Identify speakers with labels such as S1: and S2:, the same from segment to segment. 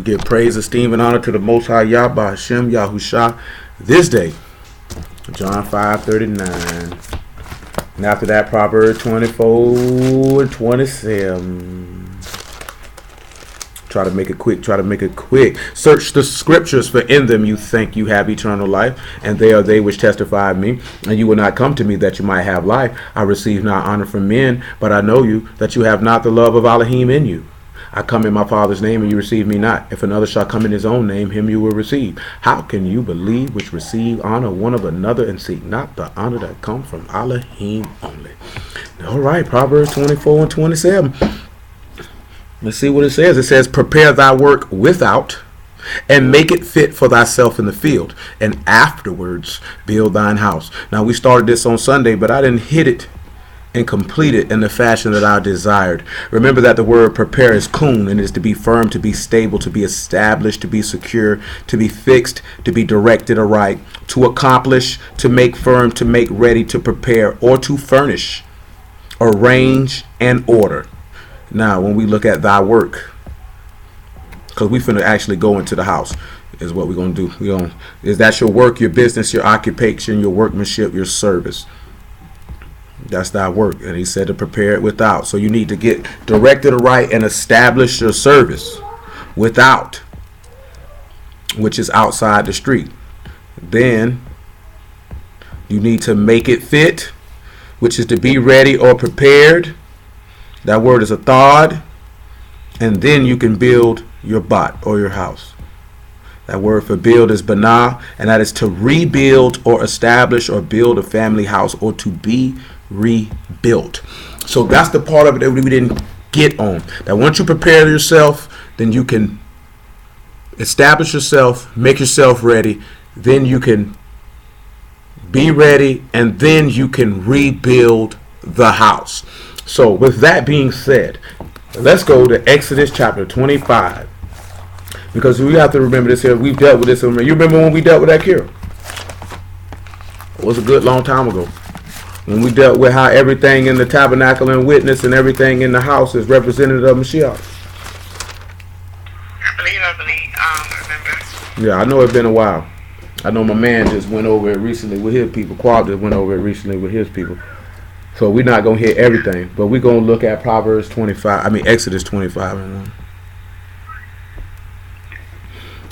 S1: We give praise, esteem, and honor to the Most High Yahweh Hashem Yahushua this day. John 5:39. And after that, Proverbs 24 and 27. Try to make it quick. Search the scriptures, for in them you think you have eternal life, and they are they which testify of me. And you will not come to me that you might have life. I receive not honor from men, but I know you, that you have not the love of Elohim in you. I come in my Father's name, and you receive me not. If another shall come in his own name, him you will receive. How can you believe which receive honor one of another, and seek not the honor that comes from Elohim only? All right, Proverbs 24 and 27. Let's see what it says. It says, prepare thy work without, and make it fit for thyself in the field, and afterwards build thine house. Now, we started this on Sunday, but I didn't hit it and complete it in the fashion that I desired. Remember that the word prepare is kun, and is to be firm, to be stable, to be established, to be secure, to be fixed, to be directed aright, to accomplish, to make firm, to make ready, to prepare, or to furnish, arrange, and order. Now, when we look at thy work, because we finna actually go into the house, is what we're gonna do. Is that your work, your business, your occupation, your workmanship, your service? That's thy work. And he said to prepare it without. So you need to get directed aright and establish your service without, which is outside the street. Then you need to make it fit, which is to be ready or prepared. That word is a thought. And then you can build your bot or your house. That word for build is banah, and that is to rebuild or establish or build a family house, or to be rebuilt. So that's the part of it that we didn't get on. That once you prepare yourself, then you can establish yourself, make yourself ready, then you can be ready, and then you can rebuild the house. So with that being said, let's go to Exodus chapter 25. Because we have to remember this here. We've dealt with this. You remember when we dealt with that cure? It was a good long time ago. When we dealt with how everything in the tabernacle and witness and everything in the house is representative of Mashiach.
S2: I remember.
S1: Yeah, I know it's been a while. I know my man just went over it recently with his people. Quad just went over it recently with his people. So we're not going to hit everything, but we're going to look at Exodus 25 and 1.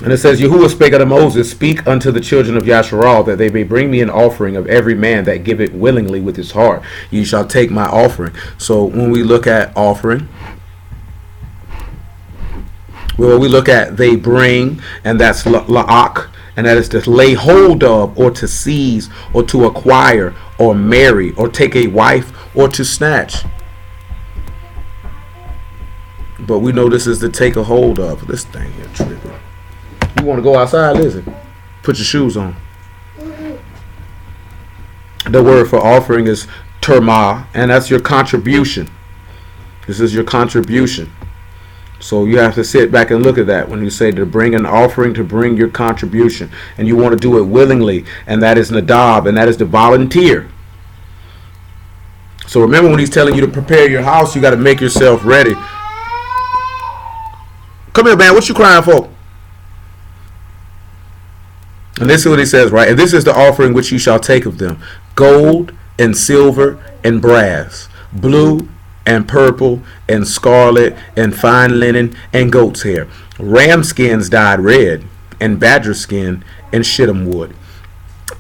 S1: And it says, Yahuwah spake unto Moses, speak unto the children of Yasharal, that they may bring me an offering of every man that giveth willingly with his heart. You shall take my offering. So when we look at offering, well, we look at they bring, and that's la'ak, and that is to lay hold of, or to seize, or to acquire, or marry, or take a wife, or to snatch. But we know this is to take a hold of. This thing here tripping. You want to go outside, listen. Put your shoes on. The word for offering is terma, and that's your contribution. This is your contribution. So you have to sit back and look at that when you say to bring an offering, to bring your contribution. And you want to do it willingly, and that is nadab, and that is to volunteer. So remember, when he's telling you to prepare your house, you got to make yourself ready. Come here, man. What you crying for? And this is what he says, right? And this is the offering which you shall take of them: gold and silver and brass, blue and purple and scarlet and fine linen and goat's hair, ram skins dyed red, and badger skin and shittim wood,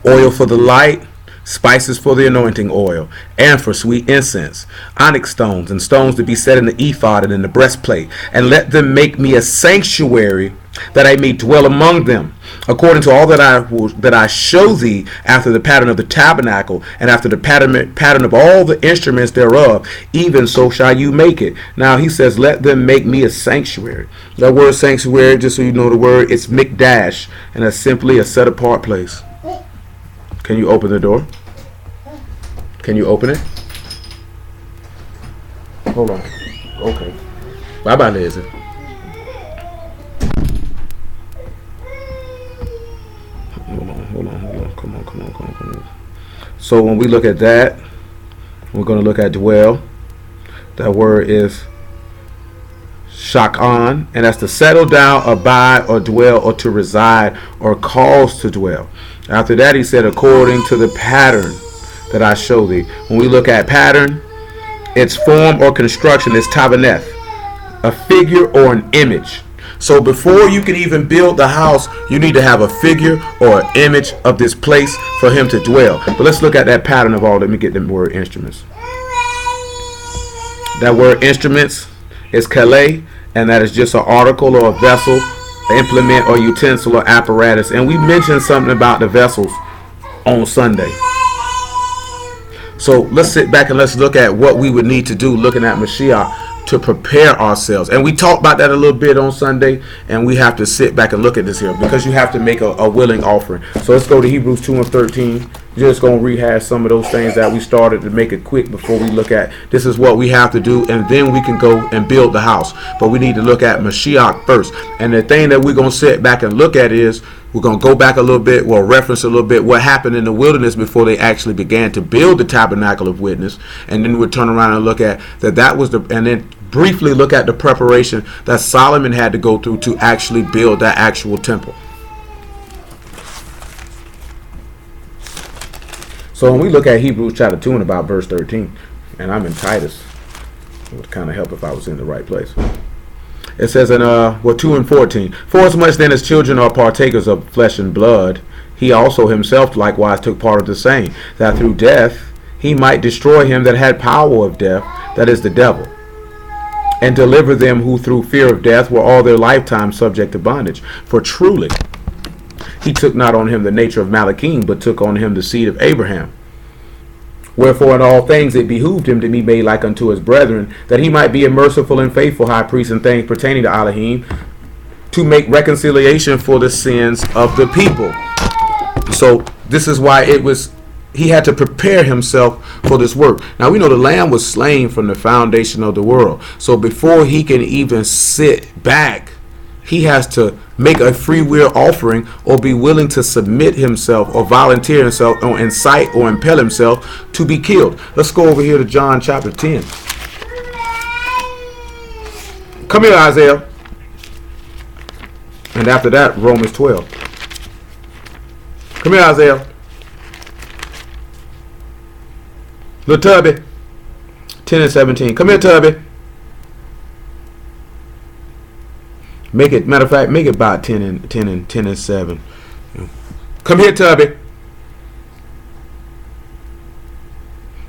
S1: oil for the light, spices for the anointing oil, and for sweet incense, onyx stones, and stones to be set in the ephod and in the breastplate. And let them make me a sanctuary, that I may dwell among them, according to all that I show thee, after the pattern of the tabernacle, and after the pattern of all the instruments thereof, even so shall you make it. Now he says, let them make me a sanctuary. That word sanctuary, just so you know the word, it's mikdash, and that's simply a set apart place. Can you open the door? Can you open it? Hold on. Okay. Bye-bye, Liz. Hold on. Come on. So when we look at that, we're going to look at dwell. That word is Shak'an, and that's to settle down, abide, or dwell, or to reside, or cause to dwell. After that, he said, according to the pattern that I show thee. When we look at pattern, its form or construction is tabernacle, a figure or an image. So before you can even build the house, you need to have a figure or an image of this place for him to dwell. But let's look at that pattern of all. Let me get the word instruments. That word instruments is kale, and that is just an article or a vessel, implement or utensil or apparatus. And we mentioned something about the vessels on Sunday. So let's sit back and let's look at what we would need to do looking at Mashiach to prepare ourselves. And we talked about that a little bit on Sunday, and we have to sit back and look at this here because you have to make a willing offering. So let's go to Hebrews 2 and 13. Just going to rehash some of those things that we started to make it quick before we look at this is what we have to do, and then we can go and build the house. But we need to look at Mashiach first. And the thing that we're going to sit back and look at is we're going to go back a little bit, we'll reference a little bit what happened in the wilderness before they actually began to build the tabernacle of witness. And then we'll turn around and look at that was the, and then briefly look at the preparation that Solomon had to go through to actually build that actual temple. So when we look at Hebrews chapter 2 and about verse 13, and I'm in Titus, it would kind of help if I was in the right place. It says in 2 and 14, for as much then as children are partakers of flesh and blood, he also himself likewise took part of the same, that through death he might destroy him that had power of death, that is the devil, and deliver them who through fear of death were all their lifetime subject to bondage. For truly he took not on him the nature of Malachim, but took on him the seed of Abraham. Wherefore in all things it behooved him to be made like unto his brethren, that he might be a merciful and faithful high priest in things pertaining to Elohim, to make reconciliation for the sins of the people. So this is why he had to prepare himself for this work. Now we know the Lamb was slain from the foundation of the world. So before he can even sit back, he has to make a free will offering or be willing to submit himself or volunteer himself or incite or impel himself to be killed. Let's go over here to John chapter 10. Come here, Isaiah. And after that, Romans 12. Come here, Isaiah. Little Tubby. 10 and 17. Come here, Tubby. Make it, matter of fact, make it about 10 and 7. Come here, Tubby.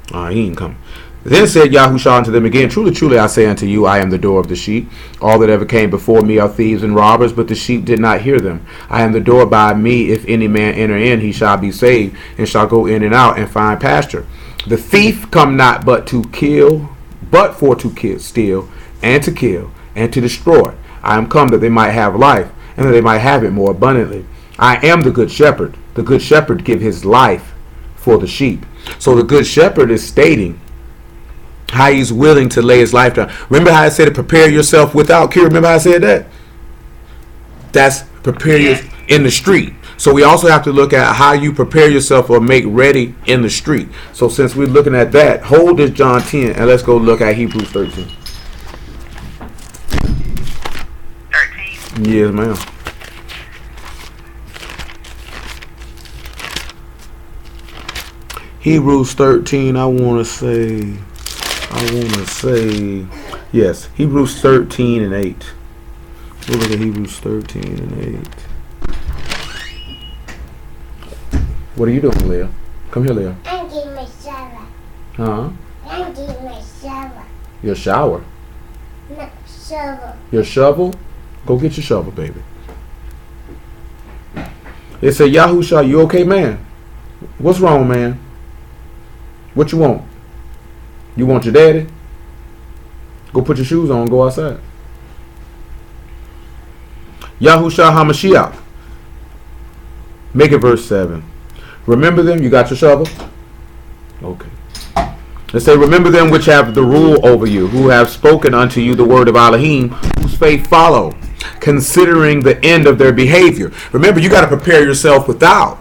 S1: He ain't come. Then said Yahushua unto them again, truly, truly, I say unto you, I am the door of the sheep. All that ever came before me are thieves and robbers, but the sheep did not hear them. I am the door. By me, if any man enter in, he shall be saved, and shall go in and out and find pasture. The thief come not but to kill, but for to kill, steal, and to kill, and to destroy. I am come that they might have life, and that they might have it more abundantly. I am the good shepherd. The good shepherd give his life for the sheep. So the good shepherd is stating how he's willing to lay his life down. Remember how I said to prepare yourself without cure? Remember how I said that? That's prepare yourself in the street. So we also have to look at how you prepare yourself or make ready in the street. So since we're looking at that, hold this John 10 and let's go look at Hebrews 13. Yes, ma'am. Hebrews 13, I want to say, yes, Hebrews 13 and 8. We'll look at Hebrews 13 and 8. What are you doing, Leah? Come here, Leah.
S3: I'm getting my shower.
S1: Huh?
S3: I'm getting my shower.
S1: Your shower?
S3: No, shovel.
S1: Your shovel? Go get your shovel, baby. It said, Yahusha, you okay, man? What's wrong, man? What you want? You want your daddy? Go put your shoes on and go outside. Yahusha HaMashiach. Make it verse 7. Remember them? You got your shovel? Okay. Let's say, remember them which have the rule over you, who have spoken unto you the word of Elohim, whose faith follow, considering the end of their behavior. Remember, you got to prepare yourself without.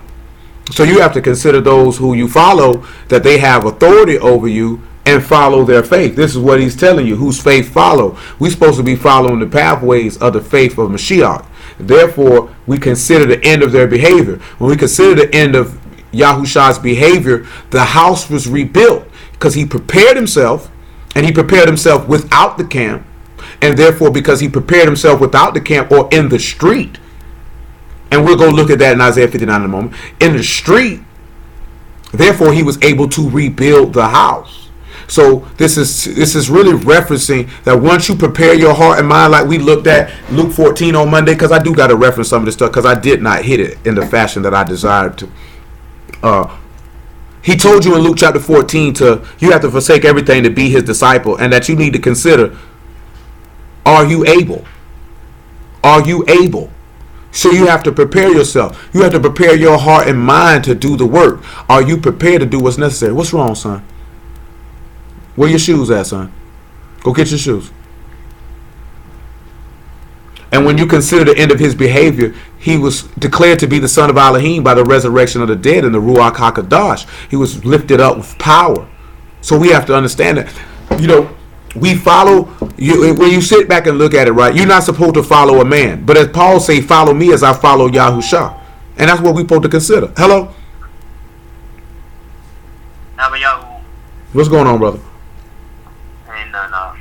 S1: So you have to consider those who you follow, that they have authority over you, and follow their faith. This is what he's telling you. Whose faith follow? We're supposed to be following the pathways of the faith of Mashiach. Therefore, we consider the end of their behavior. When we consider the end of Yahushua's behavior, the house was rebuilt because he prepared himself, and he prepared himself without the camp. And therefore, because he prepared himself without the camp or in the street, and we'll go look at that in Isaiah 59 in a moment, in the street, therefore he was able to rebuild the house. So this is really referencing that once you prepare your heart and mind, like we looked at Luke 14 on Monday, because I do got to reference some of this stuff because I did not hit it in the fashion that I desired to. He told you in Luke chapter 14 you have to forsake everything to be his disciple, and that you need to consider, are you able? Are you able? So you have to prepare yourself. You have to prepare your heart and mind to do the work. Are you prepared to do what's necessary? What's wrong, son? Where your shoes at, son? Go get your shoes. And when you consider the end of his behavior, he was declared to be the son of Elohim by the resurrection of the dead in the Ruach HaKadosh. He was lifted up with power. So we have to understand that, we follow, when you sit back and look at it, right, you're not supposed to follow a man. But as Paul say, follow me as I follow Yahushua. And that's what we're supposed to consider. Hello? What's going on, brother?
S2: Ain't none.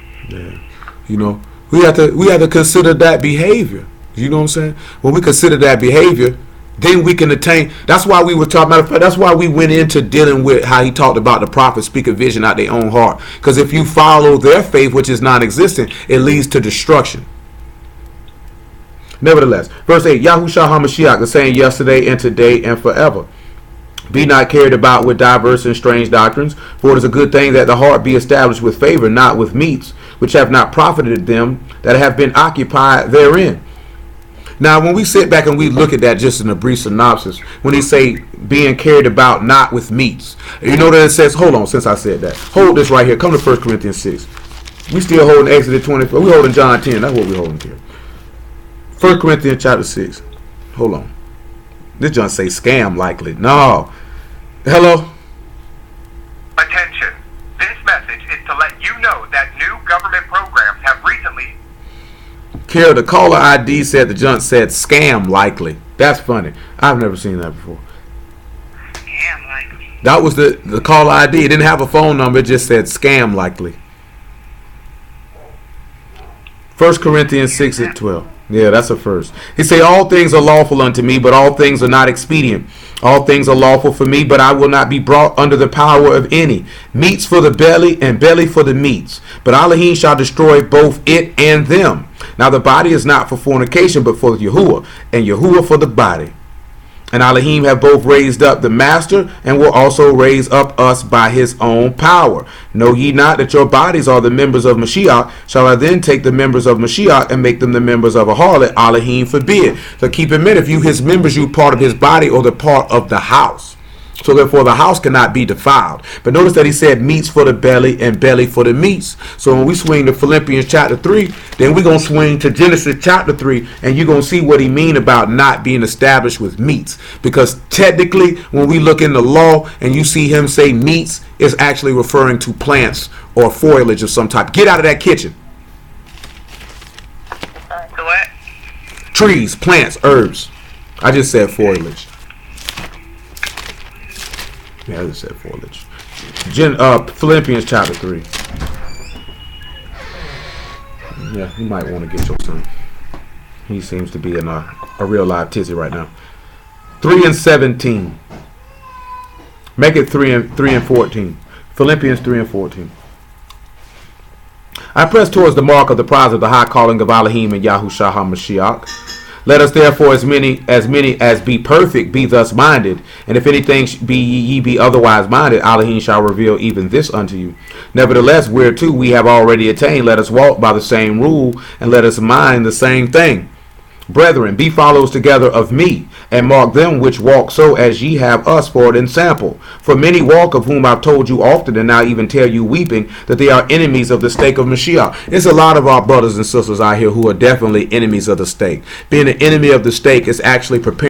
S1: Yeah. We have to consider that behavior. You know what I'm saying? When we consider that behavior, then we can attain. That's why we were talking about. That's why we went into dealing with how he talked about the prophets speak a vision out their own heart. Because if you follow their faith, which is non-existent, it leads to destruction. Nevertheless, verse 8, Yahushua HaMashiach, the same yesterday and today and forever. Be not carried about with diverse and strange doctrines, for it is a good thing that the heart be established with favor, not with meats, which have not profited them that have been occupied therein. Now, when we sit back and we look at that just in a brief synopsis, when he say being carried about not with meats, you know that it says, hold on, since I said that, hold this right here. Come to 1 Corinthians 6. We still holding Exodus 24. We holding John 10. That's what we holding here. 1 Corinthians chapter 6. Hold on. This John say scam likely. No. Hello?
S4: Attention. This message is to let you know that new government programs have recently...
S1: Carol, the caller ID said the junk said scam likely. That's funny. I've never seen that before.
S2: Scam likely.
S1: That was the caller ID. It didn't have a phone number. It just said scam likely. 1 Corinthians 6 and 12. Yeah, that's a first. He say, all things are lawful unto me, but all things are not expedient. All things are lawful for me, but I will not be brought under the power of any. Meats for the belly, and belly for the meats. But Elohim shall destroy both it and them. Now the body is not for fornication, but for Yahuwah, and Yahuwah for the body. And Elohim have both raised up the master, and will also raise up us by his own power. Know ye not that your bodies are the members of Mashiach? Shall I then take the members of Mashiach and make them the members of a harlot? Elohim forbid. So keep in mind, if you his members, you part of his body or the part of the house. So therefore the house cannot be defiled. But notice that he said meats for the belly and belly for the meats. So when we swing to Philippians chapter 3, then we're going to swing to Genesis chapter 3, and you're going to see what he mean about not being established with meats. Because technically, when we look in the law and you see him say meats, it's actually referring to plants or foliage of some type. Get out of that kitchen.
S2: So what?
S1: Trees, plants, herbs. I just said foliage. Yeah, I just said foliage. Philippians chapter 3. Yeah, you might want to get your son. He seems to be in a real live tizzy right now. 3 and 17. Make it 3 and 14. Philippians 3 and 14. I press towards the mark of the prize of the high calling of Elohim and Yahushua HaMashiach. Let us therefore as many as be perfect be thus minded, and if anything ye be otherwise minded, Elohim shall reveal even this unto you. Nevertheless, whereto we have already attained, let us walk by the same rule, and let us mind the same thing. Brethren, be followers together of me, and mark them which walk so as ye have us for an ensample. For many walk, of whom I've told you often, and now even tell you weeping, that they are enemies of the stake of Mashiach. There's a lot of our brothers and sisters out here who are definitely enemies of the stake. Being an enemy of the stake is actually preparing